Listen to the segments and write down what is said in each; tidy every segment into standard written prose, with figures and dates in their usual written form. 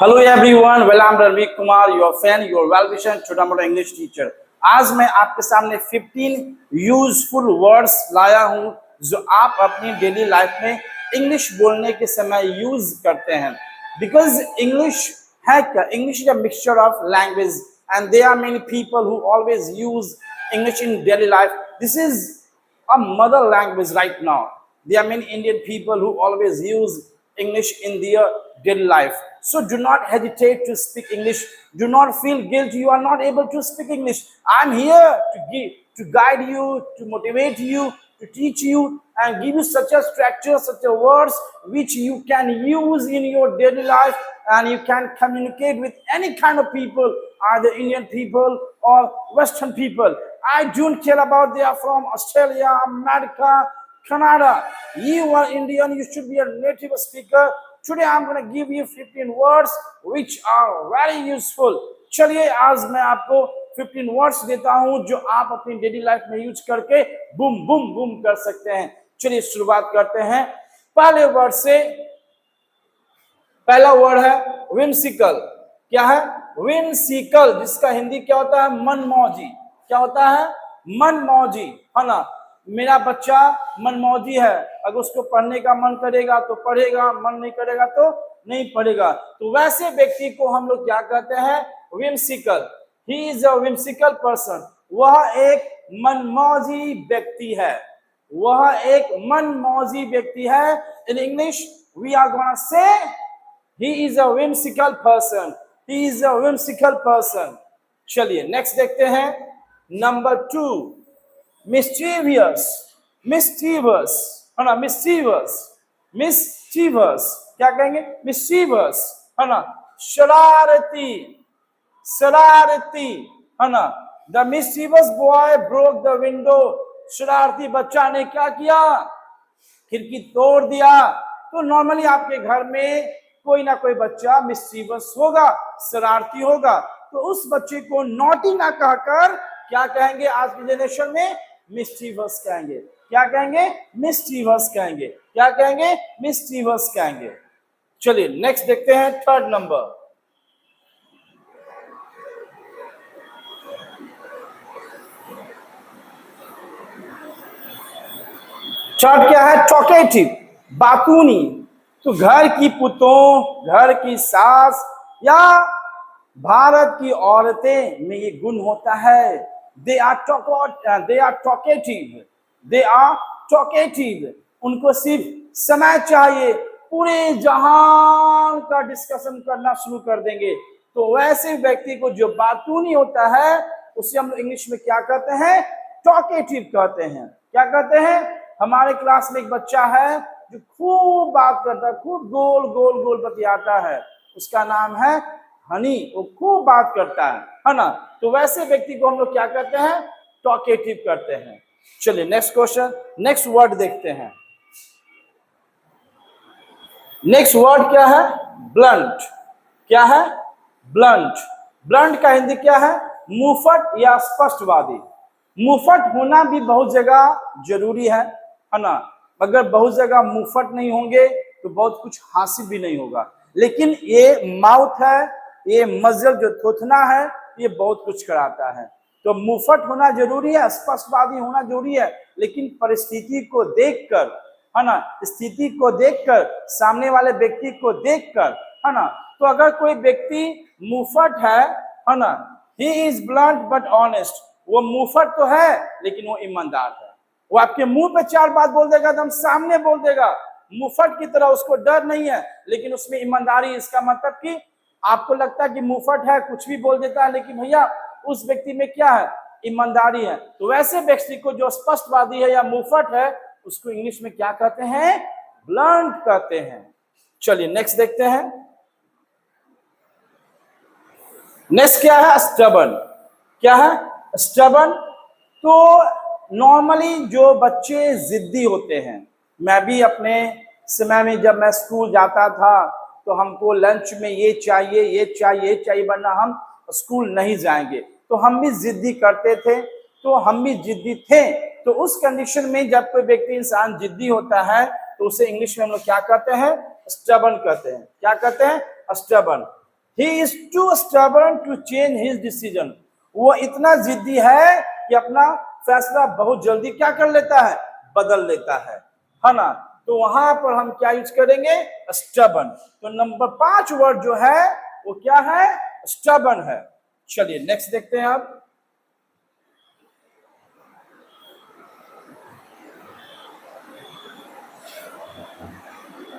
Hello everyone, well I am Ranveer Kumar, your fan, your well wisher, छोटा मोटा English teacher. आज मैं आपके सामने 15 यूजफुल वर्ड्स लाया हूं जो आप अपनी डेली लाइफ में इंग्लिश बोलने के समय यूज करते हैं। बिकॉज इंग्लिश है क्या? English is a mixture of language and there are many people who always use English in daily life. This is a mother language right now. There are many Indian people who always use English in their daily life. So do not hesitate to speak English. Do not feel guilty you are not able to speak English. I'm here to guide you, to motivate you, to teach you and give you such a structure, such a words which you can use in your daily life, and you can communicate with any kind of people, either Indian people or Western people. I don't care about they are from Australia, America, Canada. You are Indian, you should be a native speaker. Today I'm going to give you 15 words which are very useful. चलिए आज मैं आपको 15 words देता हूं जो आप अपनी daily life में यूज करके बूम बूम बूम कर सकते हैं। चलिए शुरुआत करते हैं पहले वर्ड से। पहला वर्ड है whimsical। क्या है? whimsical, जिसका हिंदी क्या होता है? मनमौजी। क्या होता है? मनमौजी, है ना। मेरा बच्चा मनमौजी है, अगर उसको पढ़ने का मन करेगा तो पढ़ेगा, मन नहीं करेगा तो नहीं पढ़ेगा। तो वैसे व्यक्ति को हम लोग क्या कहते हैं? whimsical. He is a whimsical person. वह एक मनमौजी व्यक्ति है। वह एक मनमौजी व्यक्ति है। In English we are gonna say he is a whimsical person. He is a whimsical person. चलिए नेक्स्ट देखते हैं। Number 2, mischievous. mischievous, है ना। mischievous, mischievous क्या कहेंगे? mischievous, है ना। शरारती, शरारती, है ना। The mischievous boy broke the window. शरारती बच्चा ने क्या किया? खिड़की तोड़ दिया। तो नॉर्मली आपके घर में कोई ना कोई बच्चा मिस्चीवस होगा, शरारती होगा। तो उस बच्चे को नॉटी ना कहकर क्या कहेंगे? आज की जनरेशन में मिस्चीवस कहेंगे। क्या कहेंगे? मिस्चीवस कहेंगे। क्या कहेंगे? मिस्चीवस कहेंगे। चलिए नेक्स्ट देखते हैं थर्ड नंबर। थर्ड क्या है? टॉकेटिव, बातूनी। तो घर की पुतों, घर की सास या भारत की औरतें में ये गुण होता है। They are talkative, they are talkative. उनको सिर्फ समय चाहिए, पूरे जहान का डिस्कशन करना शुरू कर देंगे। तो वैसे व्यक्ति को जो बातूनी होता है उसे हम इंग्लिश में क्या कहते हैं? टॉकेटिव कहते हैं। क्या कहते हैं? हमारे क्लास में एक बच्चा है जो खूब बात करता है, खूब गोल गोल गोल बतियाता है। उसका नाम है हनी। वो खूब बात करता है ना। तो वैसे व्यक्ति को हम लोग क्या कहते हैं? टॉकेटिव करते हैं। चलिए नेक्स्ट क्वेश्चन, नेक्स्ट वर्ड देखते हैं। नेक्स्ट वर्ड क्या है? ब्लंट। क्या है? ब्लंट। ब्लंट का हिंदी क्या है? मुंहफट या स्पष्टवादी। मुंहफट होना भी बहुत जगह जरूरी है ना। अगर बहुत जगह मुंहफट नहीं होंगे तो बहुत कुछ हासिल भी नहीं होगा। लेकिन ये माउथ है, ये मजल जो थोथना है, ये बहुत कुछ कराता है। तो मुंहफट होना जरूरी है, स्पष्टवादी होना जरूरी है, लेकिन परिस्थिति को देखकर, है ना, स्थिति को देखकर, सामने वाले व्यक्ति को देखकर, है ना। तो अगर कोई व्यक्ति मुंहफट है ना, he is blunt but honest. वो मुंहफट तो है लेकिन वो ईमानदार है। वो आपके मुंह पे 4 बात बोल देगा, एकदम सामने बोल देगा, मुंहफट की तरह। उसको डर नहीं है लेकिन उसमें ईमानदारी। इसका मतलब कि आपको लगता है कि मुंहफट है, कुछ भी बोल देता है, लेकिन भैया उस व्यक्ति में क्या है? ईमानदारी है। तो वैसे व्यक्ति को जो स्पष्टवादी है या मुंहफट है उसको इंग्लिश में क्या कहते हैं? ब्लंट कहते हैं। चलिए नेक्स्ट देखते हैं। नेक्स्ट क्या है? स्टबर्न। क्या है? स्टबर्न। तो नॉर्मली जो बच्चे जिद्दी होते हैं, मैं भी अपने समय में जब मैं स्कूल जाता था तो हमको लंच में ये चाहिए, ये चाहिए, ये चाहिए, वरना हम स्कूल नहीं जाएंगे। तो हम भी जिद्दी करते थे, तो हम भी जिद्दी थे। तो उस कंडीशन में जब कोई व्यक्ति इंसान जिद्दी होता है तो उसे इंग्लिश में हम लोग क्या कहते हैं? स्टबर्न कहते हैं। क्या कहते हैं? Stubborn. He is too stubborn to change his decision. वो इतना जिद्दी है कि अपना फैसला बहुत जल्दी क्या कर लेता है, बदल लेता है ना। तो वहां पर हम क्या यूज करेंगे, स्टबर्न। तो नंबर 5 वर्ड जो है वो क्या है, स्टबर्न है। चलिए नेक्स्ट देखते हैं अब।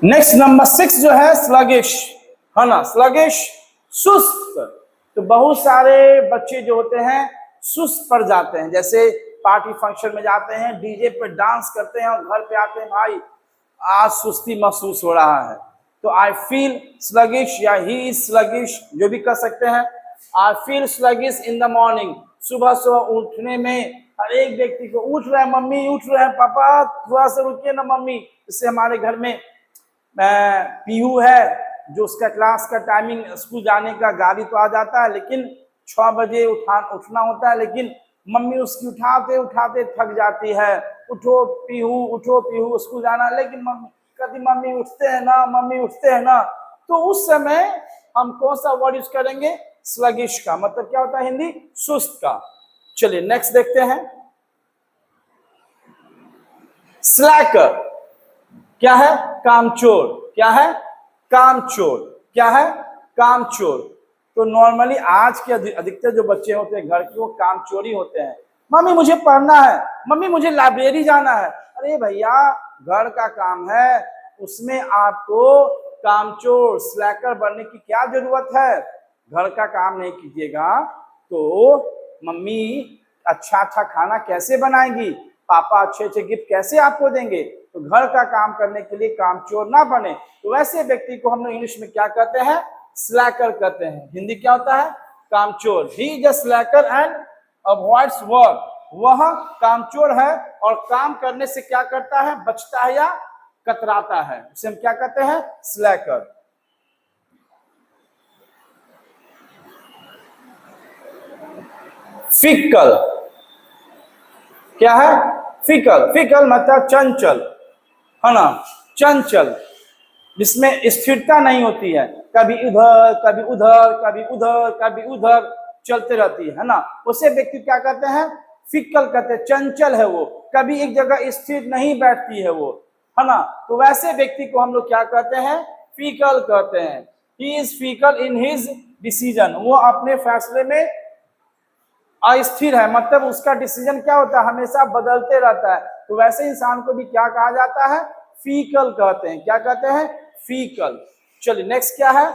नेक्स्ट नंबर 6 जो है स्लगिश, है ना, स्लगिश, सुस्त। तो बहुत सारे बच्चे जो होते हैं सुस्त पड़ जाते हैं, जैसे पार्टी फंक्शन में जाते हैं, डीजे पे डांस करते हैं और घर पे आते हैं, भाई आज सुस्ती महसूस हो रहा है। तो आई फील स्लगिश या ही इज स्लगिश, जो भी कर सकते हैं। I feel sluggish in the morning, सुबह सुबह उठने में हर एक व्यक्ति को, उठ रहे हैं मम्मी, उठ रहे हैं पापा, थोड़ा सा रुकिए ना मम्मी। इससे हमारे घर में पीहू है, जो उसका क्लास का टाइमिंग स्कूल जाने का, गाड़ी तो आ जाता है लेकिन 6 बजे उठना होता है, लेकिन मम्मी उसकी उठाते उठाते थक जाती है, उठो पीहू स्कूल जाना, लेकिन मम्मी कहती मम्मी उठते हैं ना, मम्मी उठते हैं ना। तो उस समय हम कौन सा वर्ड यूज करेंगे, स्लगिश का। मतलब क्या होता है हिंदी, सुस्त का। चलिए नेक्स्ट देखते हैं। स्लैकर क्या है, कामचोर। क्या है, कामचोर। क्या है, कामचोर। तो नॉर्मली आज के अधिकतर जो बच्चे होते हैं घर के, वो कामचोरी होते हैं। मम्मी मुझे पढ़ना है, मम्मी मुझे लाइब्रेरी जाना है। अरे भैया घर का काम है, उसमें आपको कामचोर स्लैकर बनने की क्या जरूरत है। घर का काम नहीं कीजिएगा तो मम्मी अच्छा अच्छा खाना कैसे बनाएंगी, पापा अच्छे अच्छे गिफ्ट कैसे आपको देंगे। तो घर का काम करने के लिए कामचोर ना बने। तो वैसे व्यक्ति को हम लोग इंग्लिश में क्या कहते हैं, स्लैकर कहते हैं। हिंदी क्या होता है, कामचोर। He is a slacker and avoids work. वह कामचोर है और काम करने से क्या करता है, बचता है या कतराता है, उसे हम क्या कहते हैं, स्लैकर। फिकल क्या है, फिकल। फिकल मतलब चंचल, है ना, चंचल, जिसमें स्थिरता नहीं होती है, कभी इधर कभी उधर कभी उधर कभी उधर चलते रहती है ना। उसे व्यक्ति क्या कहते हैं, फिकल कहते हैं। चंचल है वो, कभी एक जगह स्थिर नहीं बैठती है वो, है ना। तो वैसे व्यक्ति को हम लोग क्या कहते हैं, फिकल कहते हैं। He is fickle in his decision. वो अपने फैसले में अस्थिर है, मतलब उसका डिसीजन क्या होता है, हमेशा बदलते रहता है। तो वैसे इंसान को भी क्या कहा जाता है, फीकल कहते हैं। क्या कहते हैं, फीकल। चलिए नेक्स्ट क्या है,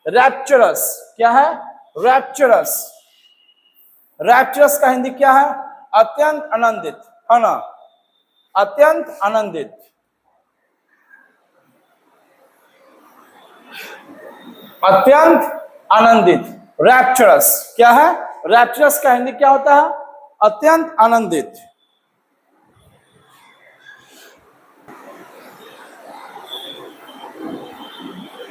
रैप्चरस। क्या है, रैप्चरस। रैप्चरस का हिंदी क्या है, अत्यंत आनंदित, है ना, अत्यंत आनंदित। अत्यंत आनंदित, रैप्चरस। क्या है, रैप्चरस का हिंदी क्या होता है, अत्यंत आनंदित,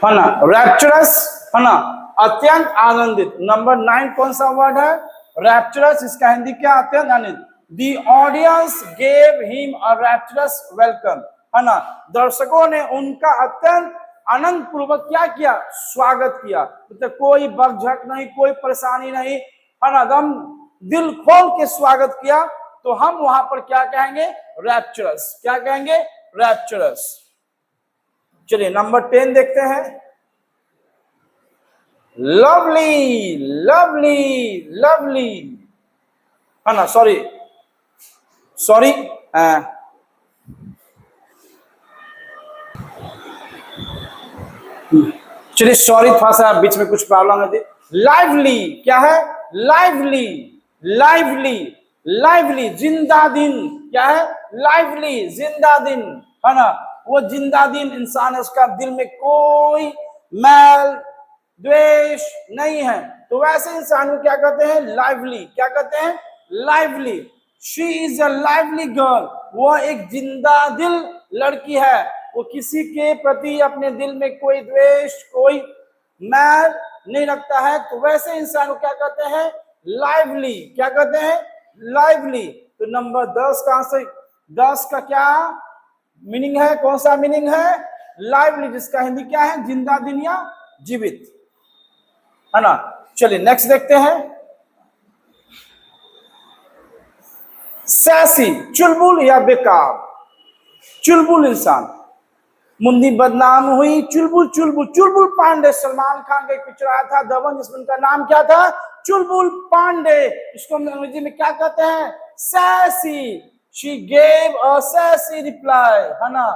है ना, रैप्चरस, है ना, अत्यंत आनंदित। नंबर 9 कौन सा वर्ड है, रैप्चरस। इसका हिंदी क्या, अत्यंत आनंदित। The audience gave him a rapturous welcome, है ना। दर्शकों ने उनका अत्यंत आनंद पूर्वक क्या किया, स्वागत किया। मतलब कोई बकझक नहीं, कोई परेशानी नहीं, है ना, एकदम दिल खोल के स्वागत किया। तो हम वहां पर क्या कहेंगे, रैप्चरस। क्या कहेंगे, रैप्चरस। चलिए नंबर 10 देखते हैं। लवली, लवली, लवली, है ना, सॉरी चलिए सॉरी, थोड़ा सा बीच में कुछ प्रॉब्लम है। लाइवली क्या है, लाइवली, लाइवली, लाइवली, जिंदा दिन। क्या है, लाइवली, जिंदा दिन, है ना। वो जिंदा दिन इंसान है, उसका दिल में कोई मैल द्वेष नहीं है। तो वैसे इंसान को क्या कहते हैं, लाइवली। क्या कहते हैं, lively. She is a lively girl. वो एक जिंदा दिल लड़की है। वो किसी के प्रति अपने दिल में कोई द्वेष, कोई मैल नहीं रखता है। तो वैसे इंसान को क्या कहते हैं, लाइवली। क्या कहते हैं, लाइवली। तो नंबर 10 का आंसर, 10 का क्या मीनिंग है, कौन सा मीनिंग है, लाइवली, जिसका हिंदी क्या है, जिंदा दिन या जीवित। है ना। चलिए नेक्स्ट देखते हैं। सैसी, चुलबुल या बेकार। चुलबुल इंसान, मुंदी बदनाम हुई, चुलबुल चुलबुल। चुलबुल पांडे, सलमान खान का एक पिक्चर आया था दबंग, जिसमें उनका नाम क्या था, चुलबुल पांडे। इसको हम अंग्रेजी में क्या कहते हैं, sassy. She gave a sassy reply, है ना।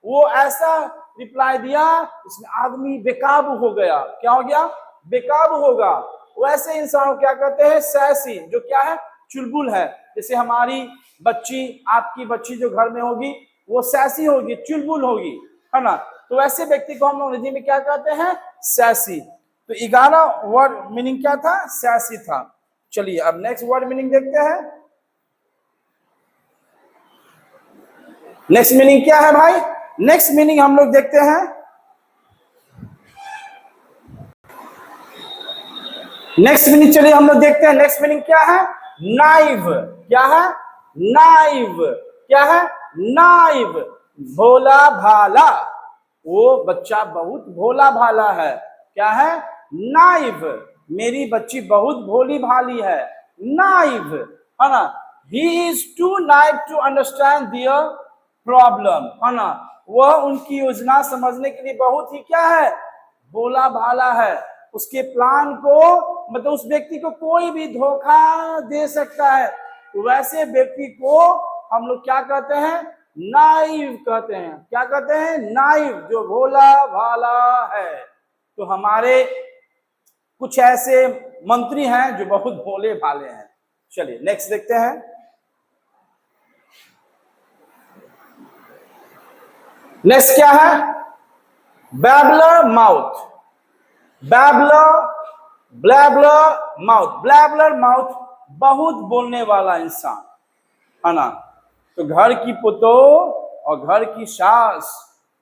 वो ऐसा रिप्लाई दिया इसमें आदमी बेकाबू हो गया। क्या हो गया, बेकाबू होगा। वैसे इंसान को क्या कहते हैं, सैसी, जो क्या है, चुलबुल है। जैसे हमारी बच्ची, आपकी बच्ची जो घर में होगी वो सैसी होगी, चुलबुल होगी, है ना। तो ऐसे व्यक्ति को हम अंग्रेजी में क्या कहते हैं, सैसी। तो 11 वर्ड मीनिंग क्या था, सैसी था। चलिए अब नेक्स्ट वर्ड मीनिंग देखते हैं। नेक्स्ट मीनिंग क्या है भाई, नेक्स्ट मीनिंग हम लोग देखते हैं। नेक्स्ट मीनिंग चलिए हम लोग देखते हैं। नेक्स्ट मीनिंग क्या है, नाइव। क्या है, नाइव। क्या है, नाइव, भोला भाला। वो बच्चा बहुत भोला भाला है। क्या है, नाइव, मेरी बच्ची बहुत भोली भाली है, नाइव, है ना। He is too naive to understand their problem, है ना। वह उनकी योजना समझने के लिए बहुत ही क्या है, भोला भाला है। उसके प्लान को, मतलब उस व्यक्ति को कोई भी धोखा दे सकता है। वैसे व्यक्ति को हम लोग क्या कहते हैं, नाइव कहते हैं। क्या कहते हैं, नाइव, जो भोला भाला है। तो हमारे कुछ ऐसे मंत्री हैं जो बहुत भोले भाले हैं। चलिए नेक्स्ट देखते हैं। नेक्स्ट क्या है, babbler mouth. Babbler, blabber mouth. Blabber mouth, बहुत बोलने वाला इंसान, है ना। तो घर की पुतो और घर की सास,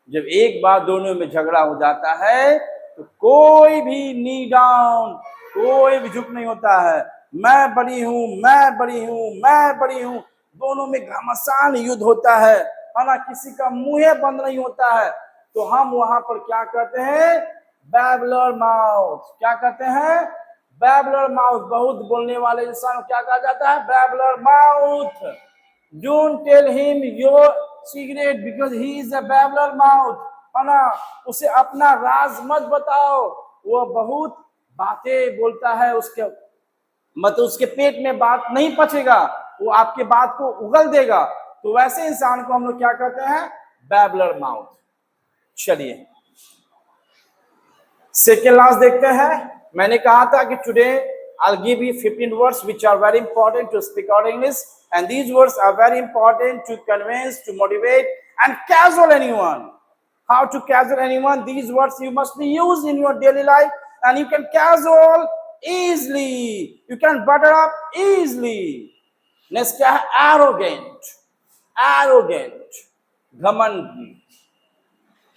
जब एक बार दोनों में झगड़ा हो जाता है तो कोई भी नी डाउन, कोई भी झुक नहीं होता है। मैं बड़ी हूं, मैं बड़ी हूं, मैं बड़ी हूं। दोनों में घमासान युद्ध होता है ना। किसी का मुंह बंद नहीं होता है। तो हम वहां पर क्या कहते हैं, बैबलर माउथ। क्या कहते हैं, बैबलर माउथ, बहुत बोलने वाले इंसान क्या कहा जाता है, babbler mouth. Don't tell him your secret because he is a babbler mouth, है ना। उसे अपना राज मत बताओ, वो बहुत बातें बोलता है। उसके मतलब उसके पेट में बात नहीं पचेगा, वो आपके बात को उगल देगा। तो वैसे इंसान को हम लोग क्या कहते हैं, बैबलर माउथ। चलिए सेकेंड लास्ट देखते हैं। मैंने कहा था कि today I'll give you 15 words which are very important to speak out English, and these words are very important to convince, to motivate, and casual anyone. How to casual anyone? These words you must be used in your daily life, and you can casual easily. You can butter up easily. Next क्या है, arrogant, arrogant, घमंडी,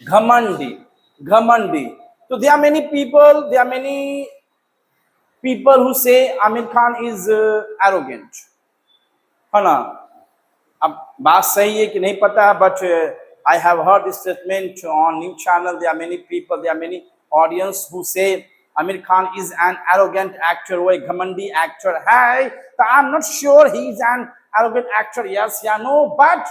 घमंडी, घमंडी। So there are many people who say Amir Khan is arrogant, है ना। अब बात सही है कि नहीं पता है, but I have heard this statement on new channel. There are many people, there are many audience who say Amir Khan is an arrogant actor, वो एक घमंडी actor है। तो I'm not sure he is an arrogant actor, yes या no, but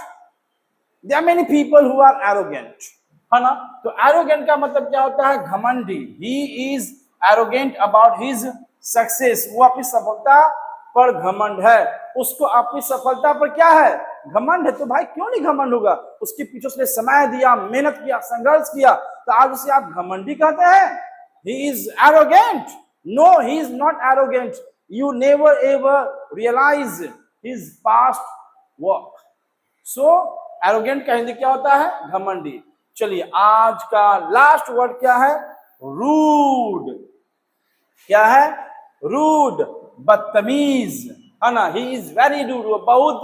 there are many people who are arrogant, है ना। तो arrogant का मतलब क्या होता है, घमंडी। He is arrogant about his success, वो अपनी सफलता पर घमंड है। उसको अपनी सफलता पर क्या है, घमंड है। तो भाई क्यों नहीं घमंड होगा, उसके पीछे उसने समय दिया, मेहनत किया, संघर्ष किया, तो आज उसे आप घमंडी कहते हैं। He is arrogant? No, he is not arrogant. You never ever realize his past work. So arrogant का हिंदी क्या होता है, घमंडी। चलिए आज का लास्ट वर्ड क्या है, रूड। क्या है, रूड, बदतमीज, है ना। ही इज वेरी रूड, वो बहुत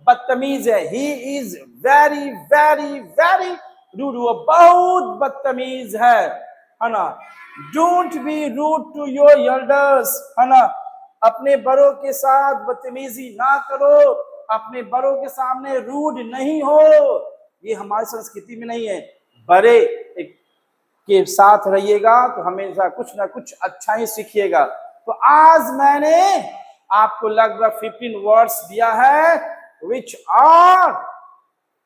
बदतमीज है। He is very very very rude, वो बहुत बदतमीज है ना। Don't be rude to your elders, है ना। अपने बड़ों के साथ बदतमीजी ना करो, अपने बड़ों के सामने रूड नहीं हो। ये हमारी संस्कृति में नहीं है। बड़े, एक के साथ रहिएगा तो हमेशा कुछ ना कुछ अच्छा ही सीखिएगा। तो आज मैंने आपको लगभग 15 वर्ड्स दिया है which are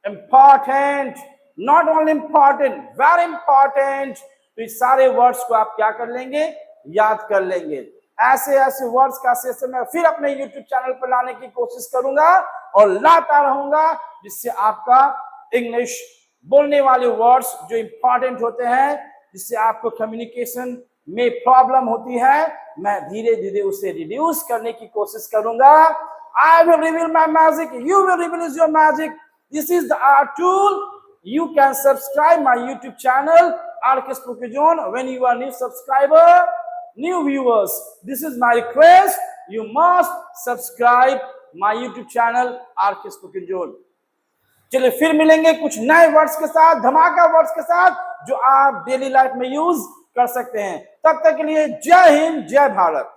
important, not only important, very important. तो इस सारे वर्ड्स को आप क्या कर लेंगे, याद कर लेंगे। ऐसे ऐसे वर्ड्स का सेशन मैं फिर अपने YouTube चैनल पर लाने की कोशिश करूंगा और लाता रहूंगा, जिससे आपका इंग्लिश बोलने वाले वर्ड्स जो इंपॉर्टेंट होते हैं, जिससे आपको कम्युनिकेशन में प्रॉब्लम होती है, मैं धीरे धीरे उसे रिड्यूस करने की कोशिश करूंगा। I will reveal my magic, you will reveal your magic. This is the art tool. You can subscribe my YouTube channel RK Spoken Zone. When you are new subscriber, new viewers, this is my request, you must subscribe my YouTube channel RK Spoken Zone. चलिए फिर मिलेंगे कुछ नए words के साथ, धमाका words के साथ, जो आप डेली लाइफ में यूज कर सकते हैं। तब तक के लिए जय हिंद, जय भारत।